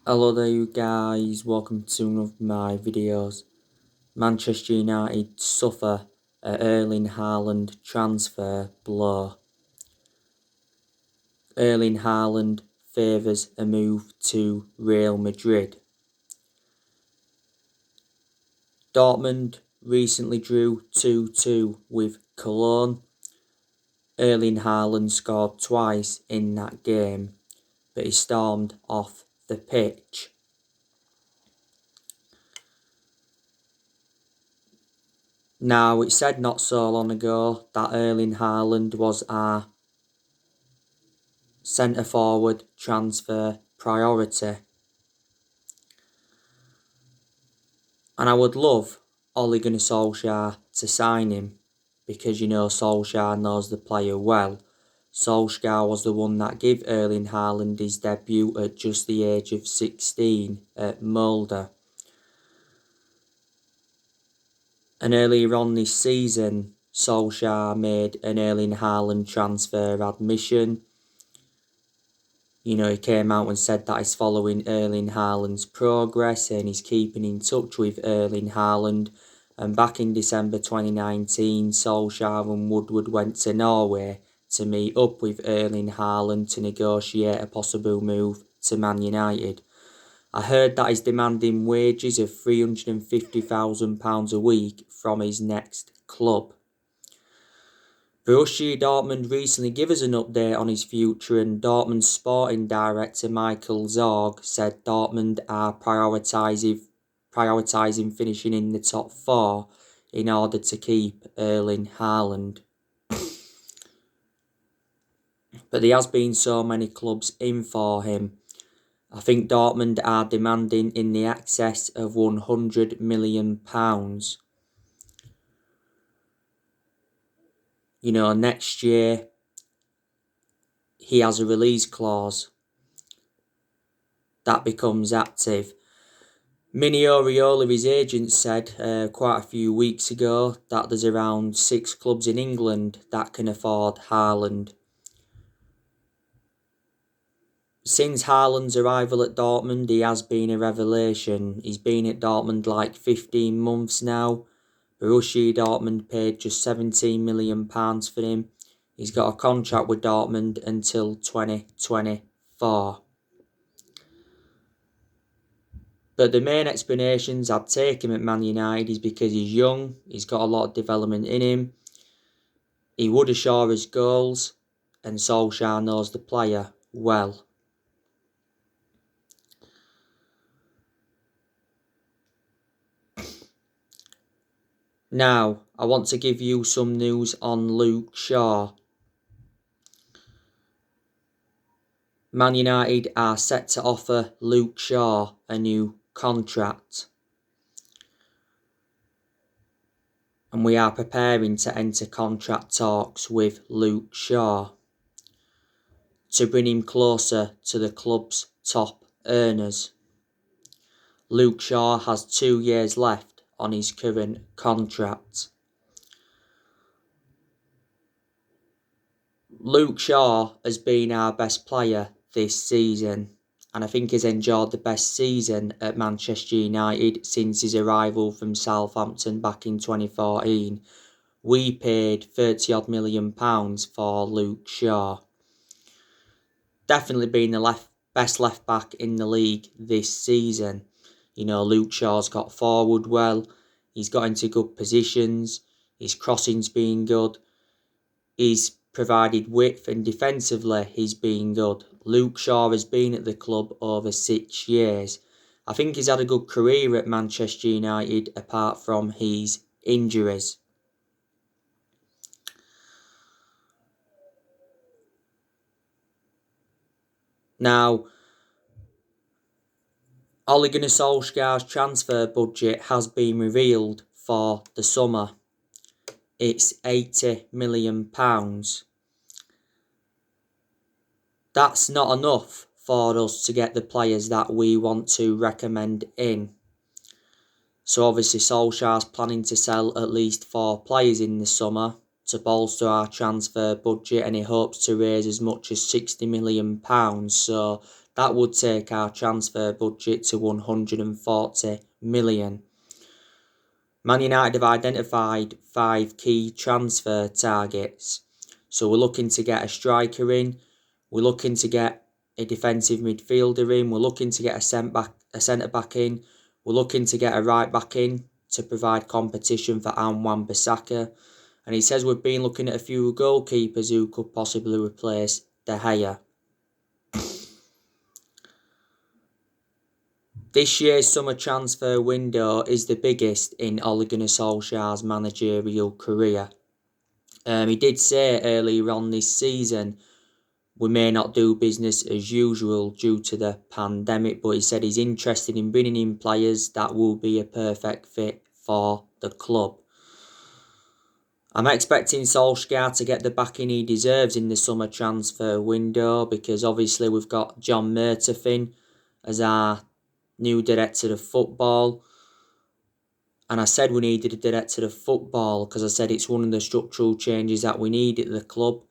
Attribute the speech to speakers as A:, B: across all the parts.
A: Hello there you guys, welcome to one of my videos. Manchester United suffer a Erling Halland transfer blow. Erling Halland favours a move to Real Madrid. Dortmund recently drew 2-2 with Cologne. Erling Haaland scored twice in that game, but he stormed off the pitch. Now, it said not so long ago that Erling Haaland was our centre-forward transfer priority. And I would love Ole Gunnar Solskjaer to sign him because Solskjaer knows the player well. Solskjaer was the one that gave Erling Haaland his debut at just the age of 16 at Molde. And earlier on this season, Solskjaer made an Erling Haaland transfer admission. He came out and said that he's following Erling Haaland's progress and he's keeping in touch with Erling Haaland. And back in December 2019, Solskjaer and Woodward went to Norway to meet up with Erling Haaland to negotiate a possible move to Man United. I heard that he's demanding wages of £350,000 a week from his next club. Borussia Dortmund recently gave us an update on his future, and Dortmund's sporting director Michael Zorg said Dortmund are prioritising finishing in the top four in order to keep Erling Haaland. But there has been so many clubs in for him. I think Dortmund are demanding in the excess of £100 million. Next year he has a release clause that becomes active. Mini Oriola, his agent, said quite a few weeks ago that there's around 6 clubs in England that can afford Haaland. Since Haaland's arrival at Dortmund, he has been a revelation. He's been at Dortmund like 15 months now. Borussia Dortmund paid just £17 million for him. He's got a contract with Dortmund until 2024. But the main explanations I'd take him at Man United is because he's young, he's got a lot of development in him, he would assure his goals, and Solskjaer knows the player well. Now, I want to give you some news on Luke Shaw. Man United are set to offer Luke Shaw a new contract. And we are preparing to enter contract talks with Luke Shaw to bring him closer to the club's top earners. Luke Shaw has 2 years left on his current contract. Luke Shaw has been our best player this season, and I think has enjoyed the best season at Manchester United since his arrival from Southampton back in 2014. We paid £30-odd million for Luke Shaw. Definitely been the best left back in the league this season. Luke Shaw's got forward well, he's got into good positions, his crossing's been good, he's provided width, and defensively he's been good. Luke Shaw has been at the club over 6 years. I think he's had a good career at Manchester United apart from his injuries. Now, Ole Gunnar Solskjaer's transfer budget has been revealed for the summer. It's £80 million. That's not enough for us to get the players that we want to recommend in. So obviously Solskjaer's planning to sell at least 4 players in the summer to bolster our transfer budget, and he hopes to raise as much as £60 million. So That would take our transfer budget to 140 million. Man United have identified 5 key transfer targets. So we're looking to get a striker in, we're looking to get a defensive midfielder in, we're looking to get a centre back in, we're looking to get a right back in to provide competition for Wan-Bissaka. And he says we've been looking at a few goalkeepers who could possibly replace De Gea. This year's summer transfer window is the biggest in Ole Gunnar Solskjaer's managerial career. He did say earlier on this season we may not do business as usual due to the pandemic, but he said he's interested in bringing in players that will be a perfect fit for the club. I'm expecting Solskjaer to get the backing he deserves in the summer transfer window, because obviously we've got John Murtaugh as our new director of football. And I said we needed a director of football because I said it's one of the structural changes that we need at the club.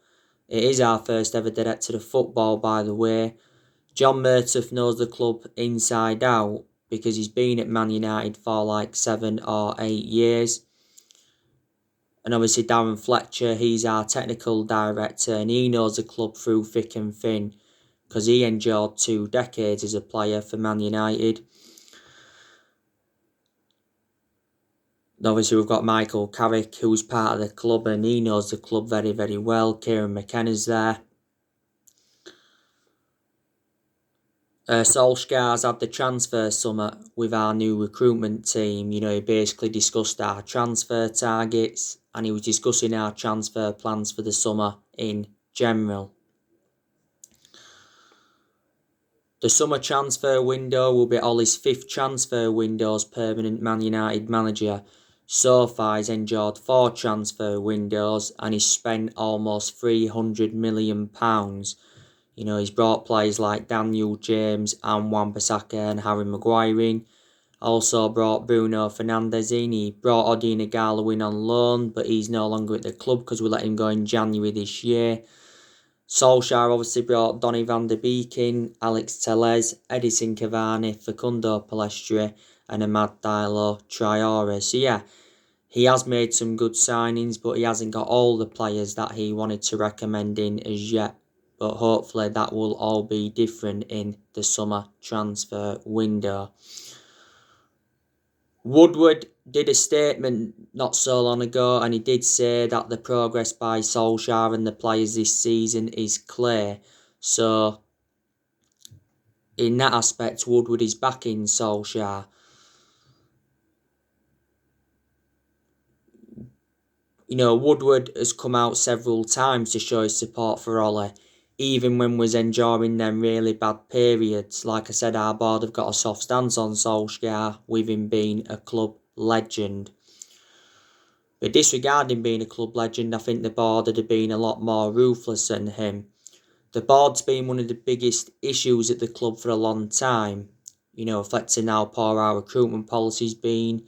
A: It is our first ever director of football, by the way. John Murtaugh knows the club inside out because he's been at Man United for like 7 or 8 years. And obviously Darren Fletcher, he's our technical director and he knows the club through thick and thin because he endured 2 decades as a player for Man United. Obviously, we've got Michael Carrick, who's part of the club, and he knows the club very, very well. Kieran McKenna's there. Solskjaer's had the transfer summit with our new recruitment team. You know, he basically discussed our transfer targets, and he was discussing our transfer plans for the summer in general. The summer transfer window will be Ole's 5th transfer window as permanent Man United manager. So far, he's endured 4 transfer windows and he's spent almost £300 million. You know, he's brought players like Daniel James and Wan-Bissaka and Harry Maguire in. Also brought Bruno Fernandes in. He brought Odion Ighalo in on loan, but he's no longer at the club because we let him go in January this year. Solskjaer obviously brought Donny van de Beek in, Alex Telles, Edison Cavani, Facundo Pellistri and Amad Diallo Traore. So yeah, he has made some good signings, but he hasn't got all the players that he wanted to recommend in as yet. But hopefully that will all be different in the summer transfer window. Woodward did a statement not so long ago and he did say that the progress by Solskjaer and the players this season is clear. So in that aspect, Woodward is backing Solskjaer. You know, Woodward has come out several times to show his support for Ole, even when we was enduring them really bad periods. Like I said, our board have got a soft stance on Solskjaer, with him being a club legend. But disregarding being a club legend, I think the board would have been a lot more ruthless than him. The board's been one of the biggest issues at the club for a long time. You know, reflecting how poor our recruitment policy's been.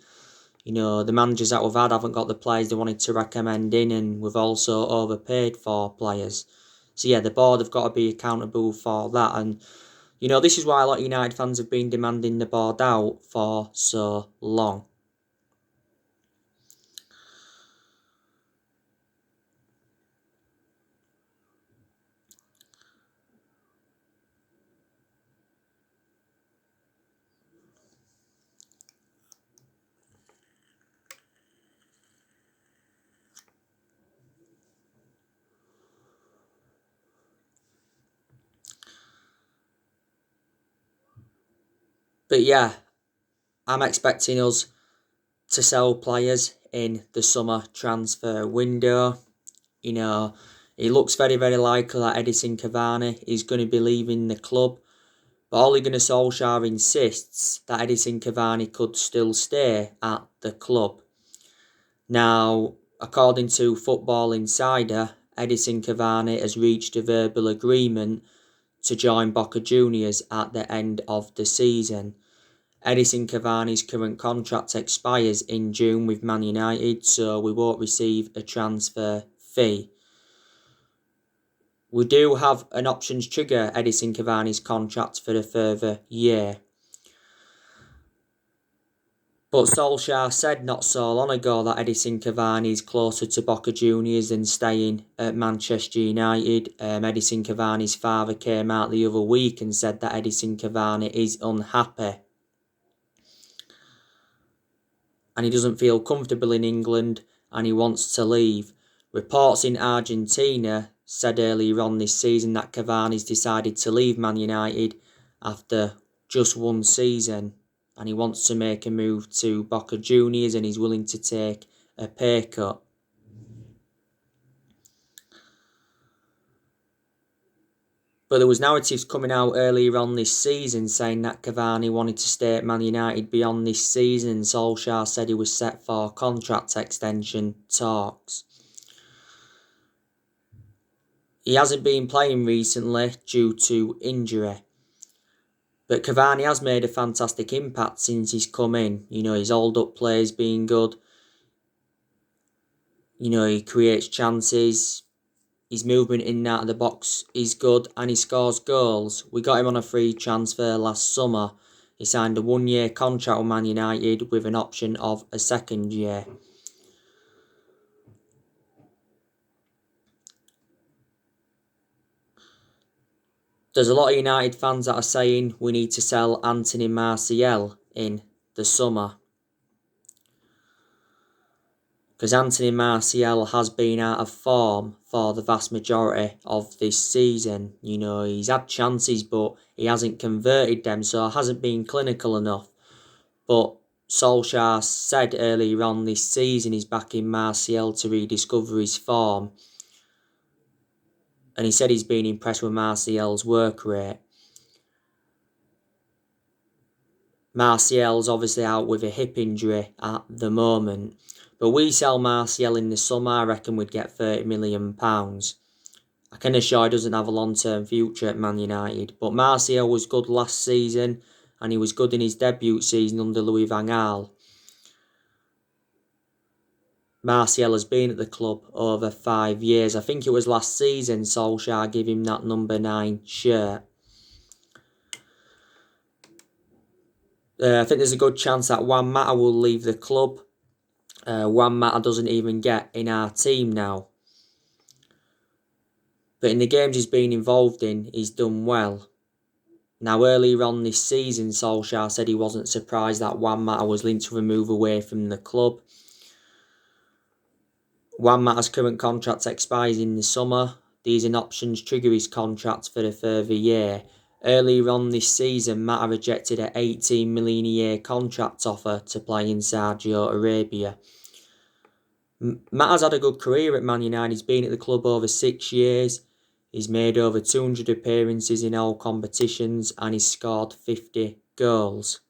A: You know, the managers that we've had haven't got the players they wanted to recommend in, and we've also overpaid for players. So yeah, the board have got to be accountable for that. And, you know, this is why a lot of United fans have been demanding the board out for so long. But yeah, I'm expecting us to sell players in the summer transfer window. You know, it looks very, very likely that Edison Cavani is going to be leaving the club. But Ole Gunnar Solskjaer insists that Edison Cavani could still stay at the club. Now, according to Football Insider, Edison Cavani has reached a verbal agreement to join Boca Juniors at the end of the season. Edison Cavani's current contract expires in June with Man United, so we won't receive a transfer fee. We do have an options trigger Edison Cavani's contract for a further year. But Solskjaer said not so long ago that Edison Cavani is closer to Boca Juniors than staying at Manchester United. Edison Cavani's father came out the other week and said that Edison Cavani is unhappy. And he doesn't feel comfortable in England and he wants to leave. Reports in Argentina said earlier on this season that Cavani's decided to leave Man United after just one season. And he wants to make a move to Boca Juniors and he's willing to take a pay cut. But there was narratives coming out earlier on this season saying that Cavani wanted to stay at Man United beyond this season, and Solskjaer said he was set for contract extension talks. He hasn't been playing recently due to injury. But Cavani has made a fantastic impact since he's come in. You know, his hold-up play's been good. You know, he creates chances. His movement in and out of the box is good and he scores goals. We got him on a free transfer last summer. He signed a 1-year contract with Man United with an option of a second year. There's a lot of United fans that are saying we need to sell Anthony Martial in the summer. Because Anthony Martial has been out of form for the vast majority of this season. You know, he's had chances but he hasn't converted them, so hasn't been clinical enough. But Solskjaer said earlier on this season he's backing Martial to rediscover his form. And he said he's been impressed with Martial's work rate. Martial's obviously out with a hip injury at the moment. But we sell Martial in the summer, I reckon we'd get £30 million. I can assure he doesn't have a long-term future at Man United. But Martial was good last season and he was good in his debut season under Louis van Gaal. Martial has been at the club over 5 years. I think it was last season Solskjaer gave him that number 9 shirt. I think there's a good chance that Juan Mata will leave the club. Juan Mata doesn't even get in our team now. But in the games he's been involved in, he's done well. Now, earlier on this season, Solskjaer said he wasn't surprised that Juan Mata was linked to a move away from the club. Juan Mata's current contract expires in the summer. These and options trigger his contract for a further year. Earlier on this season, Mata rejected an $18 million a year contract offer to play in Saudi Arabia. Mata's had a good career at Man United. He's been at the club over 6 years. He's made over 200 appearances in all competitions and he's scored 50 goals.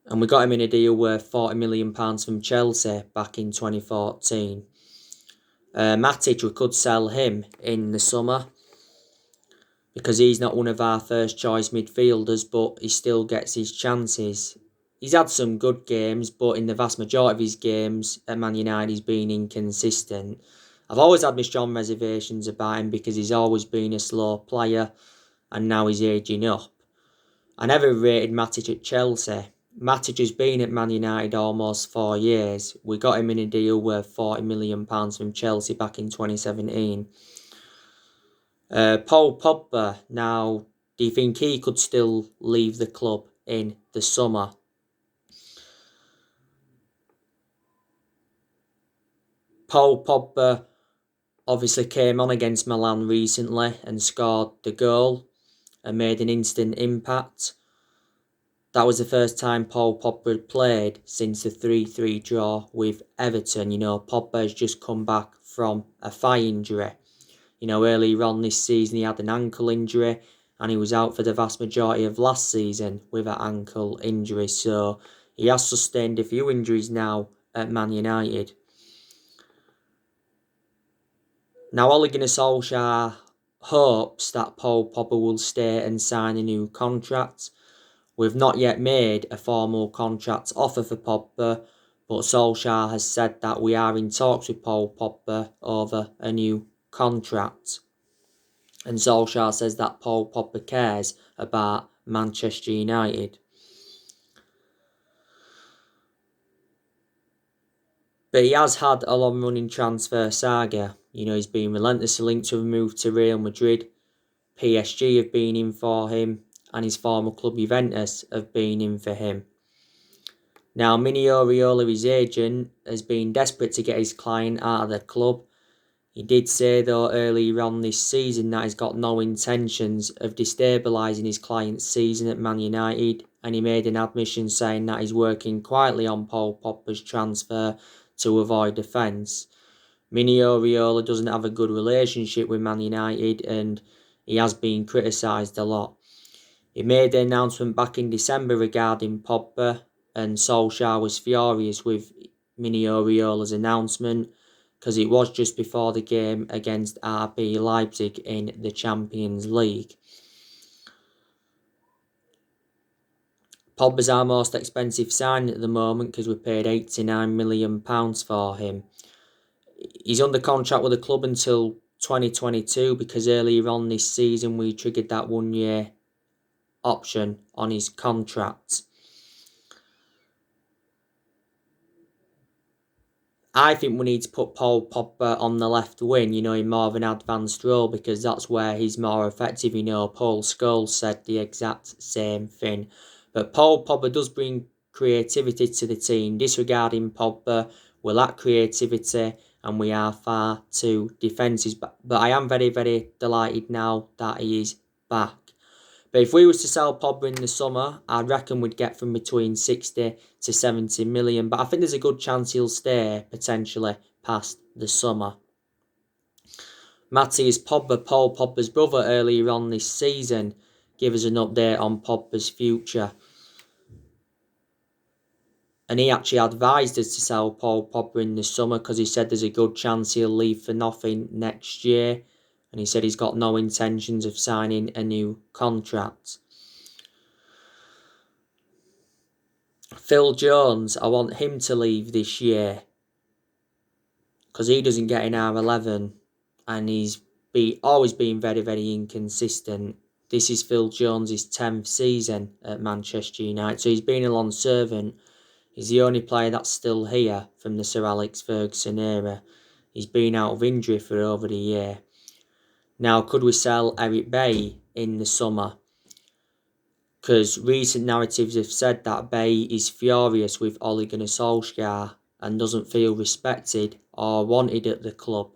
A: And we got him in a deal worth £40 million from Chelsea back in 2014. Matic, we could sell him in the summer because he's not one of our first choice midfielders, but he still gets his chances. He's had some good games, but in the vast majority of his games at Man United, he's been inconsistent. I've always had my strong reservations about him because he's always been a slow player and now he's aging up. I never rated Matic at Chelsea. Matic has been at Man United almost 4 years. We got him in a deal worth £40 million from Chelsea back in 2017. Paul Pogba, now, do you think he could still leave the club in the summer? Paul Pogba obviously came on against Milan recently and scored the goal and made an instant impact. That was the first time Paul Pogba had played since the 3-3 draw with Everton. You know, Pogba has just come back from a thigh injury. You know, earlier on this season he had an ankle injury and he was out for the vast majority of last season with an ankle injury. So he has sustained a few injuries now at Man United. Now, Ole Gunnar Solskjaer hopes that Paul Pogba will stay and sign a new contract. We've not yet made a formal contract offer for Pogba, But Solskjaer has said that we are in talks with Paul Pogba over a new contract. And Solskjaer says that Paul Pogba cares about Manchester United. But he has had a long-running transfer saga. He's been relentlessly linked to a move to Real Madrid. PSG have been in for him, and his former club Juventus have been in for him. Now, Mini Oriola, his agent, has been desperate to get his client out of the club. He did say, though, earlier on this season that he's got no intentions of destabilising his client's season at Man United, and he made an admission saying that he's working quietly on Paul Pogba's transfer to avoid offence. Mini Oriola doesn't have a good relationship with Man United, and he has been criticised a lot. He made the announcement back in December regarding Pogba, and Solskjaer was furious with Mini Oriola's announcement because it was just before the game against RB Leipzig in the Champions League. Pogba's our most expensive signing at the moment because we paid £89 million for him. He's under contract with the club until 2022 because earlier on this season we triggered that 1 year option on his contract. I think we need to put Paul Pogba on the left wing, in more of an advanced role because that's where he's more effective. Paul Scholes said the exact same thing. But Paul Pogba does bring creativity to the team. Disregarding Pogba, we lack creativity and we are far too defensive. But I am very, very delighted now that he is back. But if we was to sell Pogba in the summer, I reckon we'd get from between 60 to 70 million. But I think there's a good chance he'll stay potentially past the summer. Matthias Pogba, Paul Pogba's brother, earlier on this season, gave us an update on Pogba's future. And he actually advised us to sell Paul Pogba in the summer because he said there's a good chance he'll leave for nothing next year. And he said he's got no intentions of signing a new contract. Phil Jones, I want him to leave this year because he doesn't get in our 11 and he's always been very, very inconsistent. This is Phil Jones' 10th season at Manchester United, so he's been a long servant. He's the only player that's still here from the Sir Alex Ferguson era. He's been out of injury for over a year. Now, could we sell Eric Bailly in the summer? Because recent narratives have said that Bailly is furious with Ole Gunnar Solskjaer and doesn't feel respected or wanted at the club.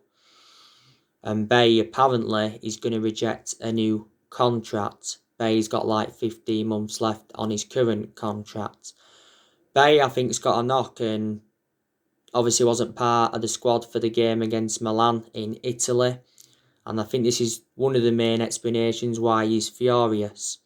A: And Bailly apparently is going to reject a new contract. Bailly's got like 15 months left on his current contract. Bailly, I think, has got a knock and obviously wasn't part of the squad for the game against Milan in Italy. And I think this is one of the main explanations why he's furious.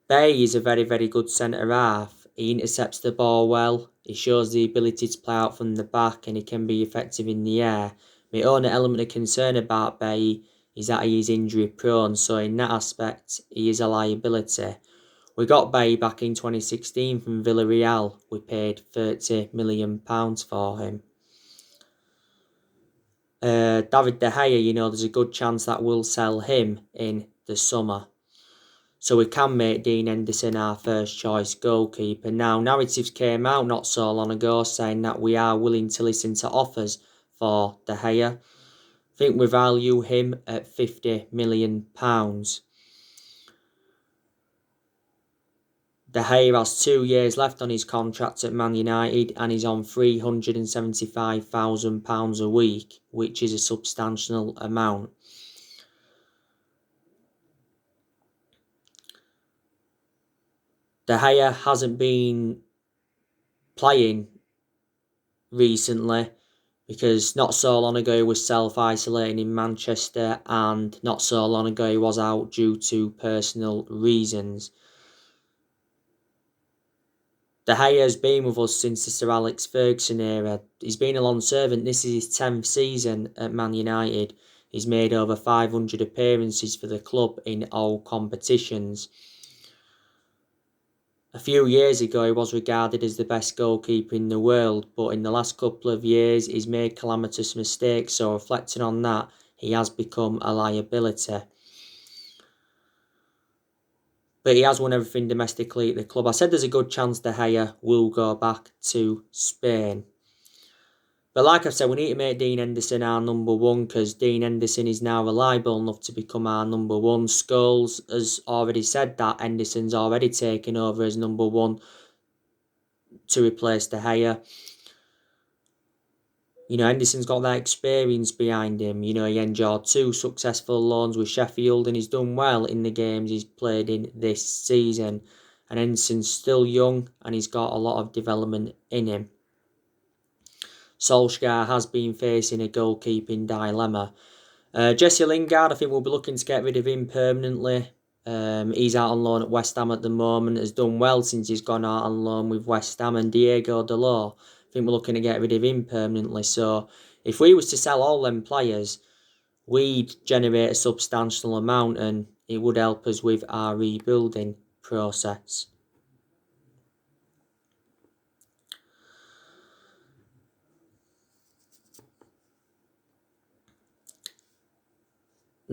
A: Bailly is a very, very good centre-half. He intercepts the ball well. He shows the ability to play out from the back and he can be effective in the air. My only element of concern about Bailly is that he is injury prone, so in that aspect, he is a liability. We got Bailly back in 2016 from Villarreal. We paid £30 million for him. David De Gea, there's a good chance that we'll sell him in the summer. So we can make Dean Henderson our first choice goalkeeper. Now, narratives came out not so long ago saying that we are willing to listen to offers for De Gea. I think we value him at £50 million. De Gea has 2 years left on his contract at Man United and he's on £375,000 a week, which is a substantial amount. De Gea hasn't been playing recently because not so long ago he was self-isolating in Manchester and not so long ago he was out due to personal reasons. De Gea has been with us since the Sir Alex Ferguson era. He's been a long servant. This is his 10th season at Man United. He's made over 500 appearances for the club in all competitions. A few years ago, he was regarded as the best goalkeeper in the world, but in the last couple of years, he's made calamitous mistakes, so reflecting on that, he has become a liability. But he has won everything domestically at the club. I said there's a good chance De Gea will go back to Spain. But like I've said, we need to make Dean Henderson our number one, because Dean Henderson is now reliable enough to become our number one. Scholes has already said that Henderson's already taken over as number one to replace De Gea. You know, Henderson's got that experience behind him. You know, he enjoyed 2 successful loans with Sheffield, and he's done well in the games he's played in this season. And Henderson's still young, and he's got a lot of development in him. Solskjaer has been facing a goalkeeping dilemma. Jesse Lingard, I think we'll be looking to get rid of him permanently. He's out on loan at West Ham at the moment, has done well since he's gone out on loan with West Ham. And Diego Dalot, I think we're looking to get rid of him permanently. So if we was to sell all them players, we'd generate a substantial amount, and it would help us with our rebuilding process.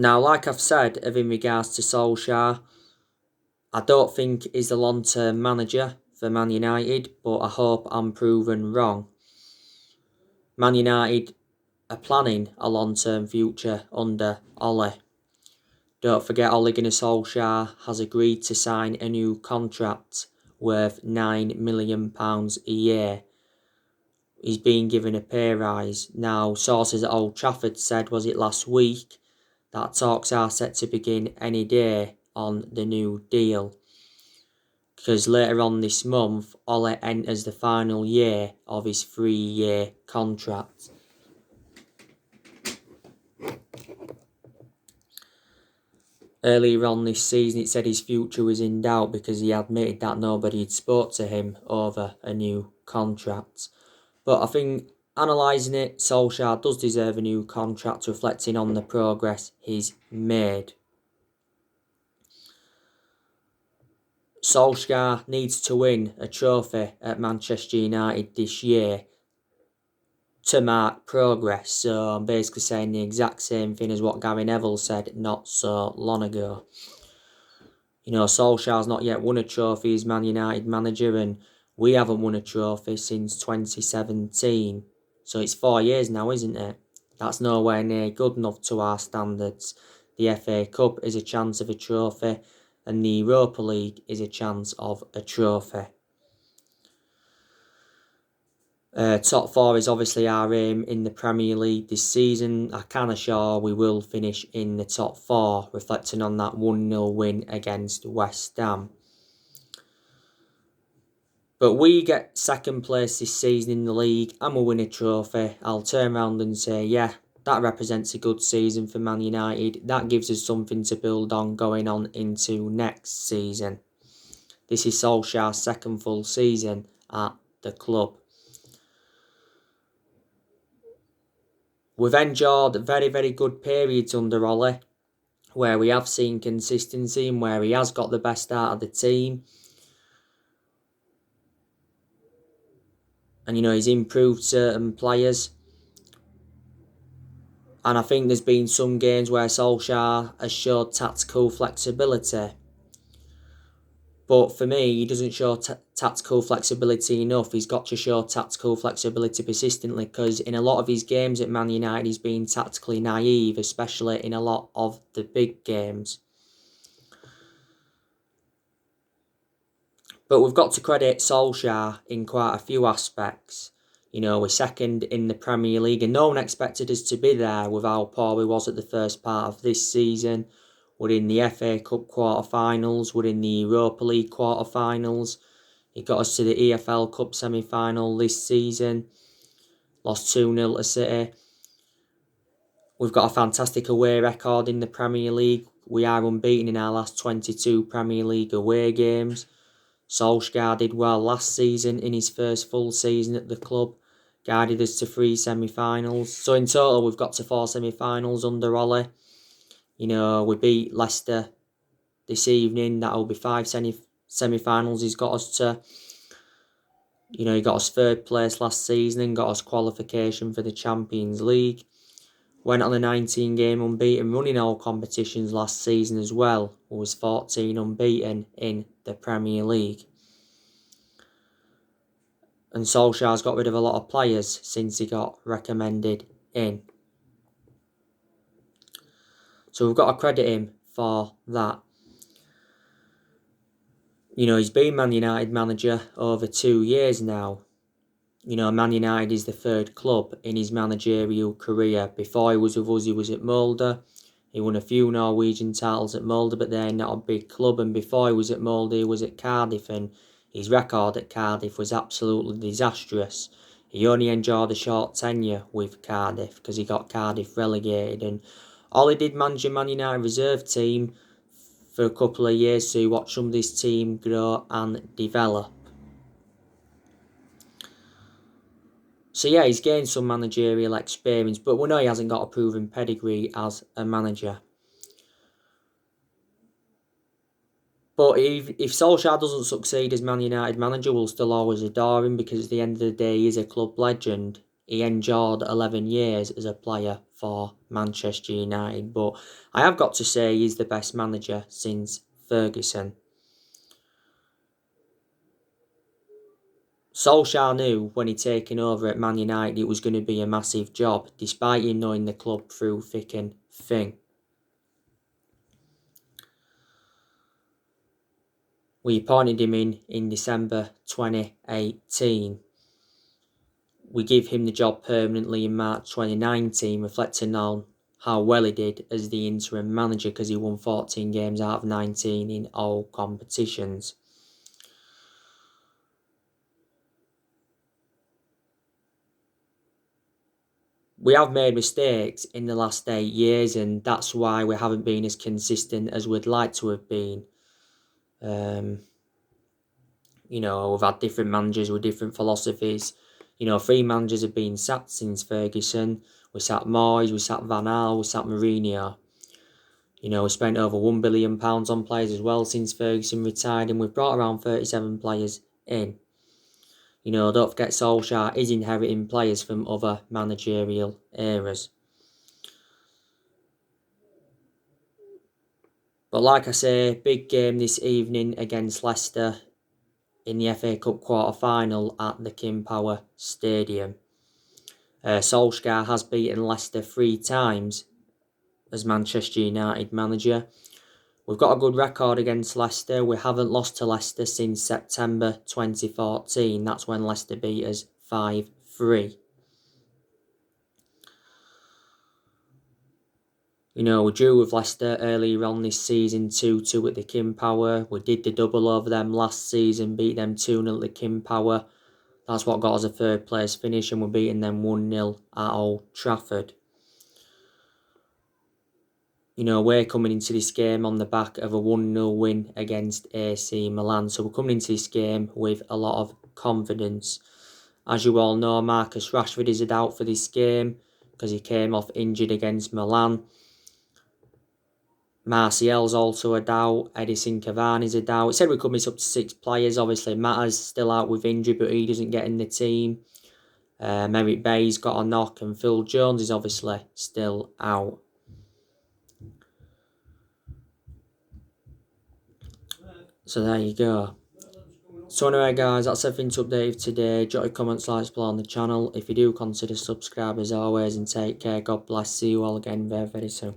A: Now, like I've said, in regards to Solskjaer, I don't think he's the long-term manager for Man United, but I hope I'm proven wrong. Man United are planning a long-term future under Ole. Don't forget, Ole Gunnar Solskjaer has agreed to sign a new contract worth £9 million a year. He's been given a pay rise. Now, sources at Old Trafford said, was it last week, that talks are set to begin any day on the new deal. Because later on this month, Ole enters the final year of his 3-year contract. Earlier on this season, it said his future was in doubt because he admitted that nobody had spoke to him over a new contract. But I think, analysing it, Solskjaer does deserve a new contract, reflecting on the progress he's made. Solskjaer needs to win a trophy at Manchester United this year to mark progress. So I'm basically saying the exact same thing as what Gary Neville said not so long ago. You know, Solskjaer's not yet won a trophy as Man United manager, and we haven't won a trophy since 2017. So it's 4 years now, isn't it? That's nowhere near good enough to our standards. The FA Cup is a chance of a trophy, and the Europa League is a chance of a trophy. Top 4 is obviously our aim in the Premier League this season. I can assure we will finish in the top 4, reflecting on that 1-0 win against West Ham. But we get second place this season in the league and we'll win a trophy. I'll turn around and say, yeah, that represents a good season for Man United. That gives us something to build on going on into next season. This is Solskjaer's second full season at the club. We've enjoyed very, very good periods under Ole, where we have seen consistency and where he has got the best out of the team. And, you know, he's improved certain players. And I think there's been some games where Solskjaer has showed tactical flexibility. But for me, he doesn't show tactical flexibility enough. He's got to show tactical flexibility persistently, because in a lot of his games at Man United, he's been tactically naive, especially in a lot of the big games. But we've got to credit Solskjaer in quite a few aspects. You know, we're second in the Premier League, and no one expected us to be there with how poor we was at the first part of this season. We're in the FA Cup quarter-finals, we're in the Europa League quarter-finals. It got us to the EFL Cup semi-final this season. Lost 2-0 to City. We've got a fantastic away record in the Premier League. We are unbeaten in our last 22 Premier League away games. Solskjaer did well last season in his first full season at the club. Guided us to 3 semi-finals. So in total, we've got to 4 semi-finals under Ole. You know, we beat Leicester this evening. That'll be 5 semi-finals he's got us to. You know, he got us 3rd place last season and got us qualification for the Champions League. Went on a 19-game unbeaten run in all competitions last season as well. Was 14 unbeaten in the Premier League. And Solskjaer's got rid of a lot of players since he got recommended in. So we've got to credit him for that. You know, he's been Man United manager over 2 years now. You know, Man United is the 3rd club in his managerial career. Before he was with us, he was at Molde. He won a few Norwegian titles at Molde, but they're not a big club. And before he was at Molde, he was at Cardiff, and his record at Cardiff was absolutely disastrous. He only enjoyed a short tenure with Cardiff because he got Cardiff relegated. And all he did manage a Man United reserve team for a couple of years, so he watched somebody's team grow and develop. So yeah, he's gained some managerial experience, but we know he hasn't got a proven pedigree as a manager. But if Solskjaer doesn't succeed as Man United manager, we'll still always adore him because at the end of the day, he's a club legend. He endured 11 years as a player for Manchester United. But I have got to say he's the best manager since Ferguson. Solskjaer knew when he'd taken over at Man United it was going to be a massive job, despite him knowing the club through thick and thin. We appointed him in December 2018. We give him the job permanently in March 2019, reflecting on how well he did as the interim manager because he won 14 games out of 19 in all competitions. We have made mistakes in the last 8 years, and that's why we haven't been as consistent as we'd like to have been. You know, we've had different managers with different philosophies. You know, 3 managers have been sacked since Ferguson. We sacked Moyes, we sacked Van Gaal, we sacked Mourinho. You know, we spent over £1 billion on players as well since Ferguson retired, and we've brought around 37 players in. You know, don't forget Solskjaer is inheriting players from other managerial eras. But like I say, big game this evening against Leicester in the FA Cup quarter-final at the King Power Stadium. Solskjaer has beaten Leicester 3 times as Manchester United manager. We've got a good record against Leicester. We haven't lost to Leicester since September 2014. That's when Leicester beat us 5-3. You know, we drew with Leicester earlier on this season 2-2 at the King Power. We did the double over them last season, beat them 2-0 at the King Power. That's what got us a 3rd place finish, and we're beating them 1-0 at Old Trafford. You know, we're coming into this game on the back of a 1-0 win against AC Milan. So we're coming into this game with a lot of confidence. As you all know, Marcus Rashford is a doubt for this game because he came off injured against Milan. Martial's also a doubt. Edison Cavani's a doubt. It said we could miss up to 6 players. Obviously, Mata's still out with injury, but he doesn't get in the team. Merritt Bay's got a knock, and Phil Jones is obviously still out. So there you go. So anyway guys, that's everything to update you today. Drop your comments, likes below on the channel. If you do, consider subscribe as always, and take care. God bless. See you all again very, very soon.